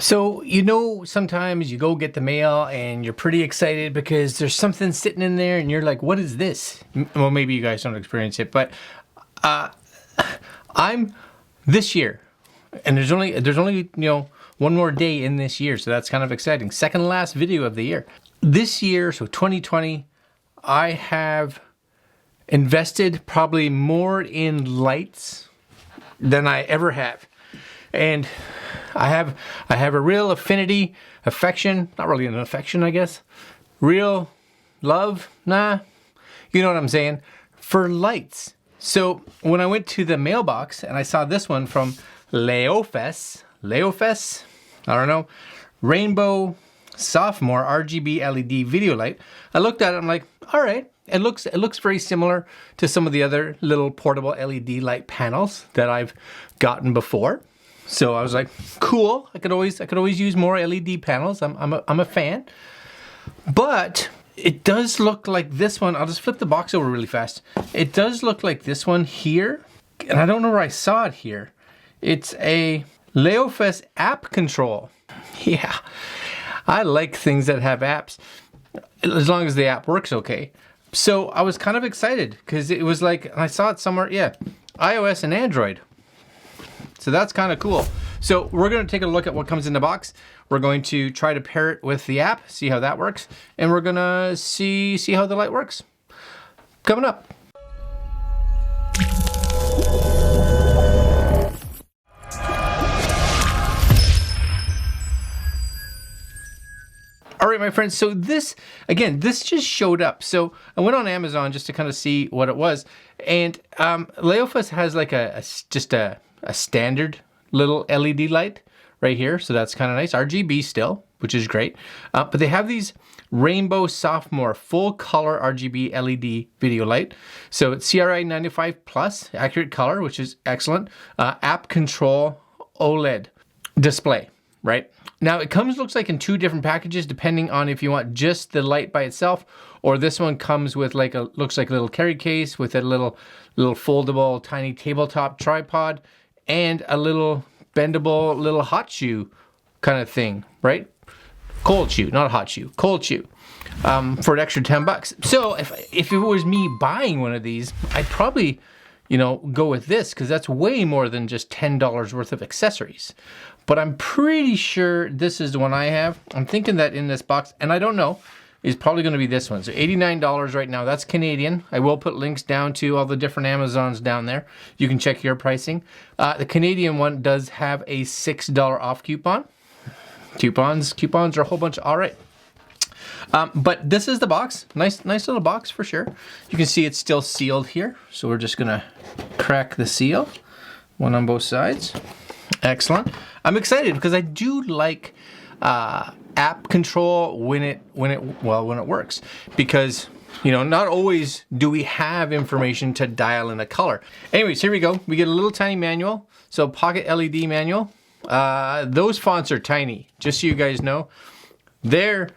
So, you know, sometimes you go get the mail and you're pretty excited because there's something sitting in there and you're like, what is this? Well, maybe you guys don't experience it, but I'm this year, and there's only one more day in this year, so that's kind of exciting. Second to last video of the year. This year, so 2020, I have invested probably more in lights than I ever have. And I have a real affection, not really an affection, I guess. Real love, nah, you know what I'm saying, for lights. So when I went to the mailbox and I saw this one from Laofas, I don't know, Rainbow Sophomore RGB LED video light. I looked at it, I'm like, all right, it looks very similar to some of the other little portable LED light panels that I've gotten before. So I was like, cool, I could always use more LED panels. I'm a fan. But it does look like this one. I'll just flip the box over really fast. It does look like this one here. And I don't know where I saw it here. It's a Laofas app control. Yeah, I like things that have apps, as long as the app works okay. So I was kind of excited because it was like, I saw it somewhere, yeah, iOS and Android. So that's kind of cool. So we're going to take a look at what comes in the box. We're going to try to pair it with the app, see how that works, and we're going to see how the light works. Coming up. All right, my friends, so this just showed up. So I went on Amazon just to kind of see what it was. And Laofas has like just a standard little LED light right here. So that's kind of nice. RGB still, which is great. But they have these Rainbow Sophomore full color RGB LED video light. So it's CRI 95 plus, accurate color, which is excellent. App control OLED display, right? Now it looks like in two different packages, depending on if you want just the light by itself, or this one comes with like looks like a little carry case with a little foldable tiny tabletop tripod and a little bendable little hot shoe kind of thing, right? Cold shoe, not a hot shoe, cold shoe, for an extra $10. So if it was me buying one of these, I'd probably, go with this because that's way more than just $10 worth of accessories. But I'm pretty sure this is the one I have. I'm thinking that in this box, and I don't know, is probably going to be this one. So $89 right now. That's Canadian. I will put links down to all the different Amazons down there. You can check your pricing. The Canadian one does have a $6 off coupon. Coupons are a whole bunch. All right. But this is the box. Nice little box for sure. You can see it's still sealed here. So we're just gonna crack the seal. One on both sides. Excellent. I'm excited because I do like app control when it works, because not always do we have information to dial in a color. Anyways, here we go. We get a little tiny manual. So pocket LED manual. Those fonts are tiny, just so you guys know. There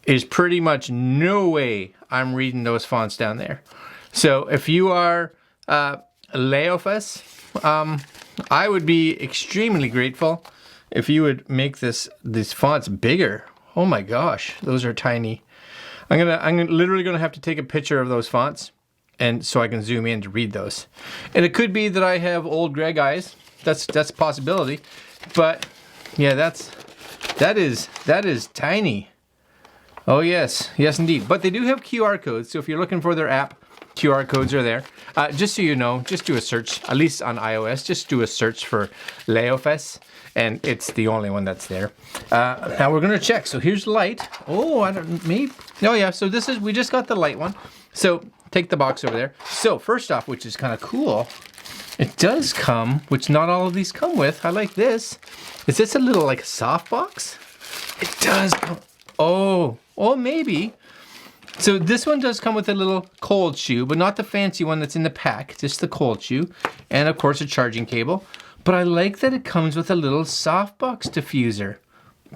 is pretty much no way I'm reading those fonts down there. So if you are Laofas, I would be extremely grateful if you would make these fonts bigger. Oh my gosh, those are tiny. I'm literally gonna have to take a picture of those fonts, and so I can zoom in to read those. And it could be that I have old Greg eyes. That's a possibility. But yeah, that is tiny. Oh yes, yes indeed. But they do have QR codes, so if you're looking for their app, QR codes are there. Just so you know, just do a search, at least on iOS, just do a search for Laofas, and it's the only one that's there. Now we're gonna check. So here's the light. Oh, yeah, so we just got the light one. So take the box over there. So first off, which is kind of cool, it does come, which not all of these come with. I like this. Is this a little like soft box? It does come, oh, maybe. So this one does come with a little cold shoe, but not the fancy one that's in the pack, just the cold shoe. And of course a charging cable. But I like that it comes with a little softbox diffuser.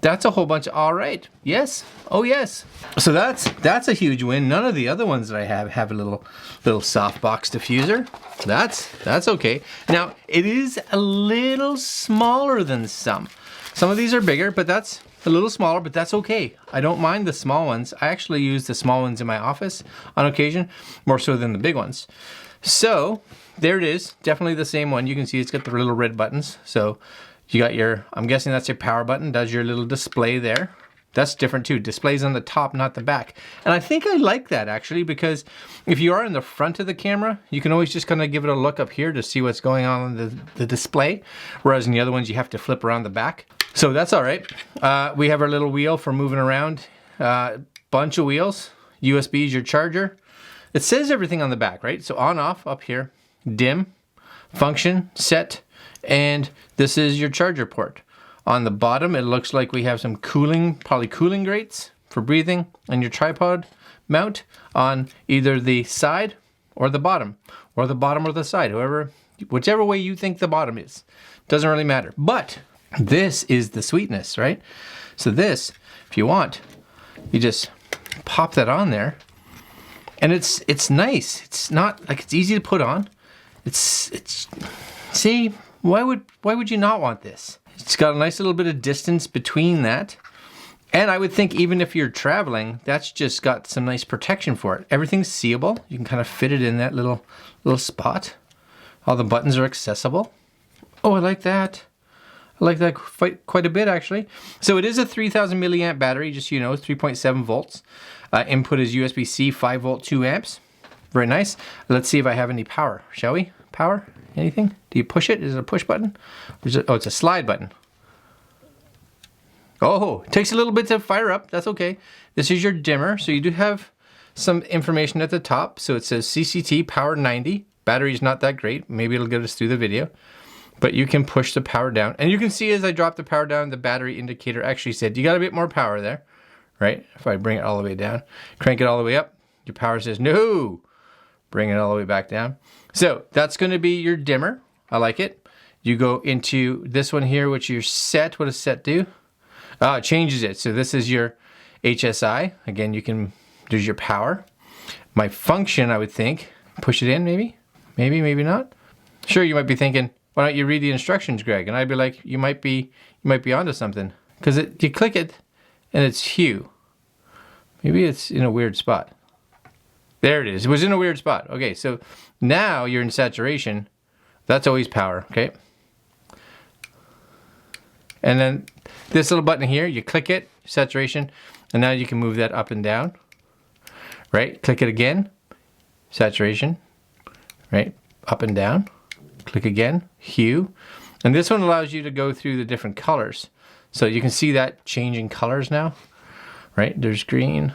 That's a whole bunch, all right. Yes, oh yes. So that's a huge win. None of the other ones that I have a little softbox diffuser. That's okay. Now, it is a little smaller than some. Some of these are bigger, but that's a little smaller, but that's okay. I don't mind the small ones. I actually use the small ones in my office on occasion, more so than the big ones. So there it is, definitely the same one. You can see it's got the little red buttons. So you got your, I'm guessing that's your power button, does your little display there. That's different too. Displays on the top, not the back. And I think I like that actually, because if you are in the front of the camera, you can always just kind of give it a look up here to see what's going on in the display. Whereas in the other ones, you have to flip around the back. So that's all right. We have our little wheel for moving around. Bunch of wheels. USB is your charger. It says everything on the back, right? So on, off, up here, dim, function, set, and this is your charger port. On the bottom, it looks like we have some cooling, probably cooling grates for breathing, and your tripod mount on either the side or the bottom or the side, whichever way you think the bottom is. Doesn't really matter. But this is the sweetness, right? So this, if you want, you just pop that on there, and it's nice. It's not like, it's easy to put on. It's see, why would you not want this? It's got a nice little bit of distance between that. And I would think even if you're traveling, that's just got some nice protection for it. Everything's seeable. You can kind of fit it in that little spot. All the buttons are accessible. Oh, I like that. I like that quite a bit actually. So it is a 3000 milliamp battery, just so you know, 3.7 volts. Input is USB-C 5 volt 2 amps. Very nice. Let's see if I have any power, shall we? Power? Anything? Do you push it? Is it a push button? Or is it, oh, it's a slide button. Oh, it takes a little bit to fire up. That's okay. This is your dimmer. So you do have some information at the top. So it says CCT power 90. Battery's not that great. Maybe it'll get us through the video. But you can push the power down. And you can see as I drop the power down, the battery indicator actually said, you got a bit more power there, right? If I bring it all the way down, crank it all the way up, your power says, no. Bring it all the way back down. So that's going to be your dimmer. I like it. You go into this one here, which your set. What does set do? It changes it. So this is your HSI. Again, you can, there's your power. My function, I would think, push it in maybe? Maybe not. Sure, you might be thinking, why don't you read the instructions, Greg? And I'd be like, you might be onto something. Because you click it and it's hue. Maybe it's in a weird spot. There it is. It was in a weird spot. Okay, so now you're in saturation. That's always power, okay? And then this little button here, you click it, saturation, and now you can move that up and down, right? Click it again, saturation, right? Up and down. Click again, hue. And this one allows you to go through the different colors. So you can see that changing colors now, right? There's green.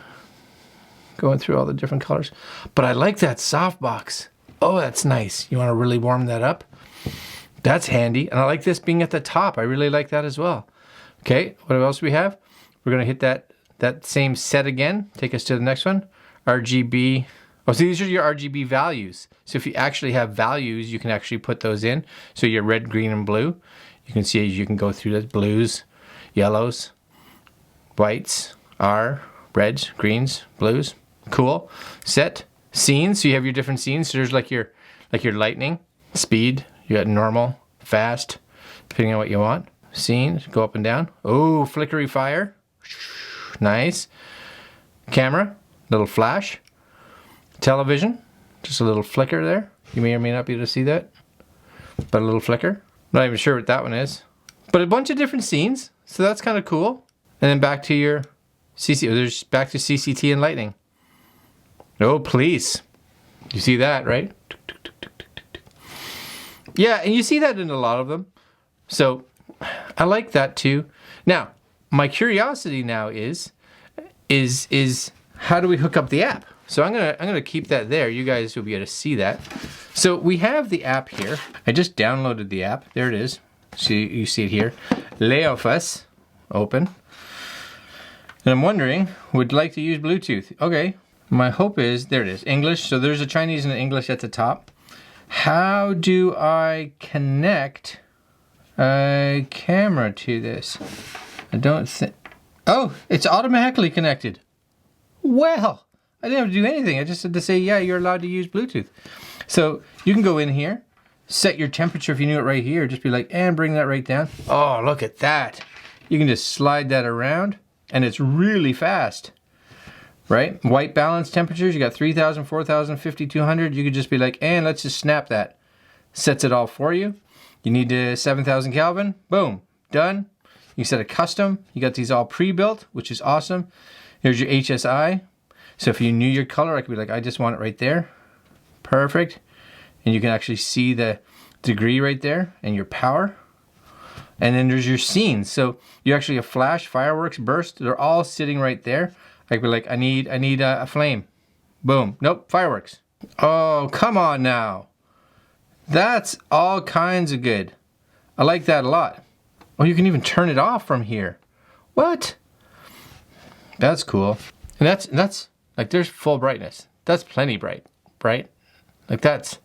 Going through all the different colors. But I like that softbox. Oh, that's nice. You want to really warm that up? That's handy. And I like this being at the top. I really like that as well. Okay, what else do we have? We're going to hit that same set again. Take us to the next one. RGB. Oh, so these are your RGB values. So if you actually have values, you can actually put those in. So your red, green, and blue. You can see you can go through the blues, yellows, whites, R, reds, greens, blues. Cool. Set scenes. So you have your different scenes. So there's like your lightning, speed. You got normal, fast, depending on what you want. Scenes go up and down. Oh, flickery fire. Nice. Camera, little flash. Television, just a little flicker there. You may or may not be able to see that, but a little flicker. Not even sure what that one is, but a bunch of different scenes. So that's kind of cool. And then back to your there's back to CCT and lightning. Oh, police. You see that, right? Yeah, and you see that in a lot of them. So I like that too. Now, my curiosity now is how do we hook up the app? So I'm gonna keep that there. You guys will be able to see that. So we have the app here. I just downloaded the app. There it is. So you see it here. Laofas, open. And I'm wondering, would like to use Bluetooth. Okay, my hope is, there it is, English. So there's a Chinese and an English at the top. How do I connect a camera to this? I don't think, oh, it's automatically connected. Well, I didn't have to do anything. I just had to say, yeah, you're allowed to use Bluetooth. So you can go in here, set your temperature if you knew it right here. Just be like, and bring that right down. Oh, look at that. you can just slide that around and it's really fast, right? White balance temperatures, you got 3,000, 4,000, 5,200. You could just be like, and let's just snap that. Sets it all for you. You need to 7,000 Kelvin, boom, done. You set a custom, you got these all pre-built, which is awesome. Here's your HSI. So if you knew your color, I could be like, I just want it right there. Perfect. And you can actually see the degree right there and your power. And then there's your scenes. So you actually have flash, fireworks, burst. They're all sitting right there. I could be like, I need a flame. Boom. Nope, fireworks. Oh, come on now. That's all kinds of good. I like that a lot. Oh, you can even turn it off from here. What? That's cool. And that's like, there's full brightness. That's plenty bright, right? Like that's,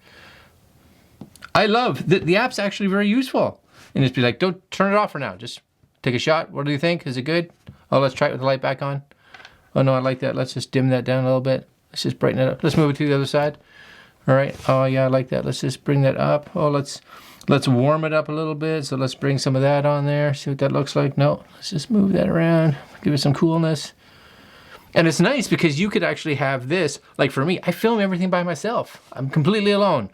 I love, the app's actually very useful. And just be like, don't turn it off for now. Just take a shot. What do you think? Is it good? Oh, let's try it with the light back on. Oh no, I like that. Let's just dim that down a little bit. Let's just brighten it up. Let's move it to the other side. All right. Oh yeah, I like that. Let's just bring that up. Oh, let's warm it up a little bit. So let's bring some of that on there. See what that looks like. No, let's just move that around. Give it some coolness. And it's nice because you could actually have this, like for me, I film everything by myself. I'm completely alone.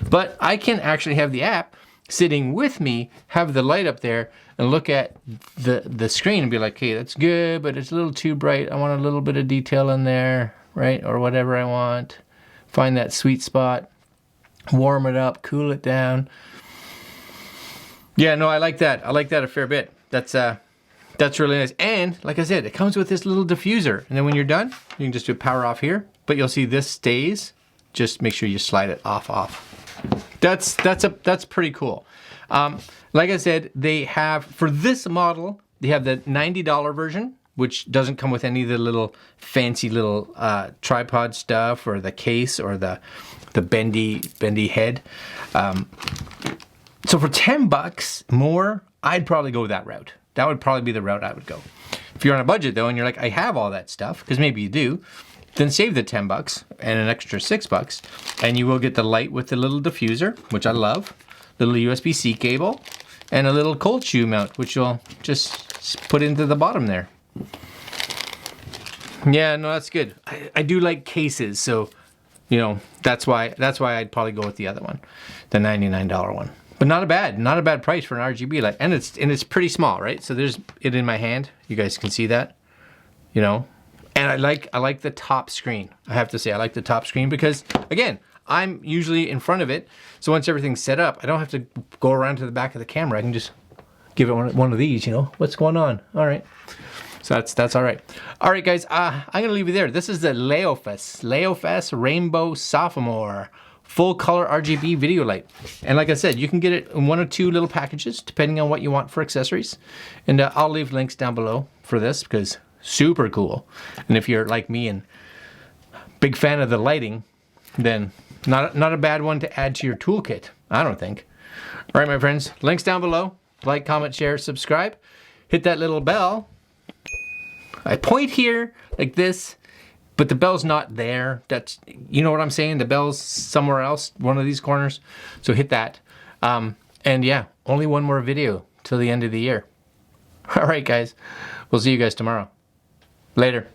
But I can actually have the app sitting with me, have the light up there, and look at the screen and be like, hey, that's good, but it's a little too bright. I want a little bit of detail in there, right? Or whatever I want. Find that sweet spot, warm it up, cool it down. Yeah, no, I like that. I like that a fair bit. That's really nice. And like I said, it comes with this little diffuser. And then when you're done, you can just do power off here, but you'll see this stays. Just make sure you slide it off. That's pretty cool. Like I said, they have, for this model, they have the $90 version, which doesn't come with any of the little fancy little tripod stuff or the case or the bendy head. So for $10 more, I'd probably go that route. That would probably be the route I would go. If you're on a budget though, and you're like, I have all that stuff, because maybe you do, then save the $10 and an extra $6, and you will get the light with the little diffuser, which I love, little USB-C cable, and a little cold shoe mount, which you'll just put into the bottom there. Yeah, no, that's good. I do like cases, so you know that's why I'd probably go with the other one, the $99 one. But not a bad price for an RGB light, and it's pretty small, right? So there's it in my hand. You guys can see that, you know. And I like the top screen. I have to say, I like the top screen because, again, I'm usually in front of it. So once everything's set up, I don't have to go around to the back of the camera. I can just give it one of these, you know. What's going on? All right. So that's all right. All right, guys, I'm going to leave you there. This is the Laofas Rainbow Sophomore full color RGB video light. And like I said, you can get it in one or two little packages, depending on what you want for accessories. And I'll leave links down below for this because super cool. And if you're like me and big fan of the lighting, then not a bad one to add to your toolkit, I don't think. All right, my friends, links down below. Like, comment, share, subscribe. Hit that little bell. I point here like this, but the bell's not there. That's, you know what I'm saying? The bell's somewhere else, one of these corners. So hit that. And yeah, only one more video till the end of the year. All right, guys. We'll see you guys tomorrow. Later.